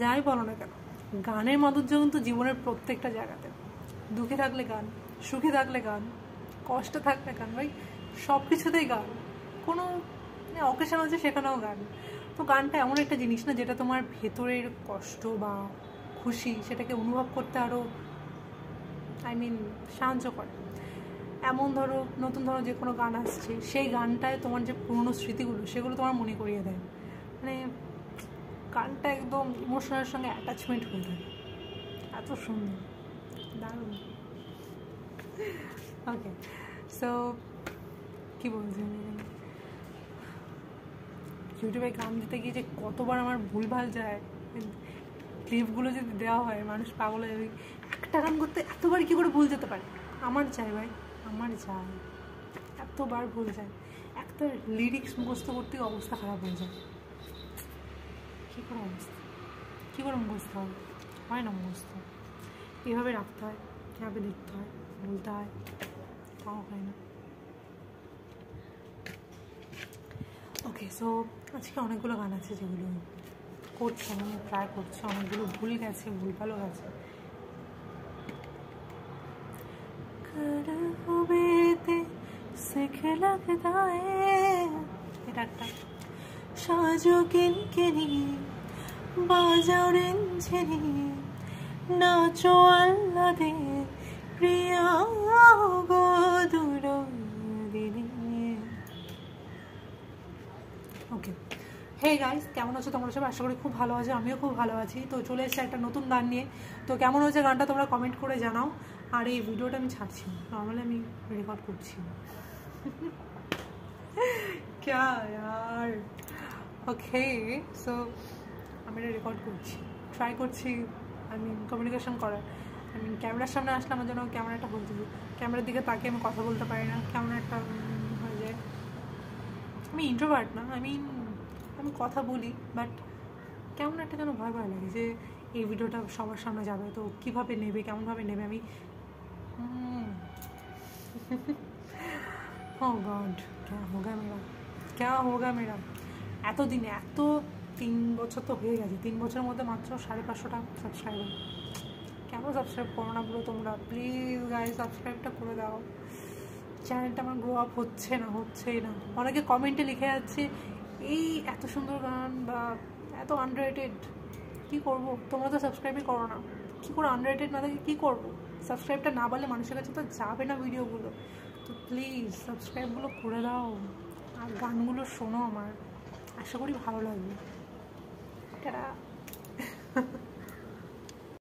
যাই বলো না কেন, গানের মাধুর্য কিন্তু জীবনের প্রত্যেকটা জায়গাতে। দুঃখে থাকলে গান, সুখে থাকলে গান, কষ্টে থাকলে গান, ভাই সব কিছুতেই গান। কোনো অকেশন আছে সেখানেও গান। তো গানটা এমন একটা জিনিস না যেটা তোমার ভেতরের কষ্ট বা খুশি সেটাকে অনুভব করতে আরও সাহায্য করে। এমন ধরো নতুন ধরো যে কোনো গান আসছে, সেই গানটায় তোমার যে পুরনো স্মৃতিগুলো সেগুলো তোমার মনে করিয়ে দেয়। মানে গানটা একদম ইমোশনের সঙ্গে অ্যাটাচমেন্ট হয়ে থাকে, এত সুন্দর, দারুণ। ওকে, সো কী বলছি, ইউটিউবে গান দিতে গিয়ে যে কতবার আমার ভুলভাল যায়, ক্লিপগুলো যদি দেওয়া হয় মানুষ পাগল হয়ে যাবে। একটা গান করতে এতবার কী করে ভুল যেতে পারে? আমার যায় ভাই, আমার যায়, এতবার ভুল যায়। একটা লিরিক্স মুখস্থ করতে অবস্থা খারাপ হয়ে যায়। কী করে অবস্থা, কী করে মুখস্থ হবে? হয় না মুখস্থ, এভাবে রাখতে হয়, এভাবে দেখতে হয়, বলতে হয়, তাও হয় না। ওকে, সো আজকে অনেকগুলো গান আছে যেগুলো করছি, আমি ট্রাই করছি, অনেকগুলো ভুল গেছে, ভুলভালও গেছে। এটা একটা সাজো কিনকিনি বাজাও রেঞ্জেনি নাচো আল্লাদে প্রিয়া গো দুরদিনী। ওকে, হে গাইস, কেমন আছো তোমরা সব? আশা করি খুব ভালো আছো, আমিও খুব ভালো আছি। তো চলে এসেছি একটা নতুন গান নিয়ে। তো কেমন হয়েছে গানটা তোমরা কমেন্ট করে জানাও। আর এই ভিডিওটা আমি ছাড়ছি, নর্মালি আমি রেকর্ড করছি। ক্যা ইয়ার। ওকে, সো আমি এটা রেকর্ড করছি, ট্রাই করছি কমিউনিকেশন করার। ক্যামেরার সামনে আসলে আমার জন্য ক্যামেরাটা হয়ে যাবে, ক্যামেরার দিকে তাকিয়ে আমি কথা বলতে পারি না, কেমন একটা হয়ে যায়। আমি ইন্ট্রোভার্ট না, আমি কথা বলি, বাট কেমন একটা যেন ভয় ভয় লাগে যে এই ভিডিওটা সবার সামনে যাবে, তো কীভাবে নেবে, কেমনভাবে নেবে। আমি ও গড, ক্যা হোগা মেরা। এতদিনে 3 বছর তো হয়ে গেছে, 3 বছরের মধ্যে মাত্র 550টা সাবস্ক্রাইবার। কেন সাবস্ক্রাইব করো না বলো তোমরা? প্লিজ গাইস, সাবস্ক্রাইবটা করে দাও। চ্যানেলটা আমার গ্রো আপ হচ্ছেই না। অনেকে কমেন্টে লিখে যাচ্ছে এই এত সুন্দর গান বা এত আন্ডাররেটেড, কী করবো? তোমরা তো সাবস্ক্রাইবই করো না, কী করে আন্ডাররেটেড না থাকে কী করবো? সাবস্ক্রাইবটা না বাড়লে মানুষের কাছে তো যাবে না ভিডিওগুলো। তো প্লিজ সাবস্ক্রাইবগুলো করে দাও, আর গানগুলো শোনো আমার, আশা করি ভালো লাগবে। টাটা।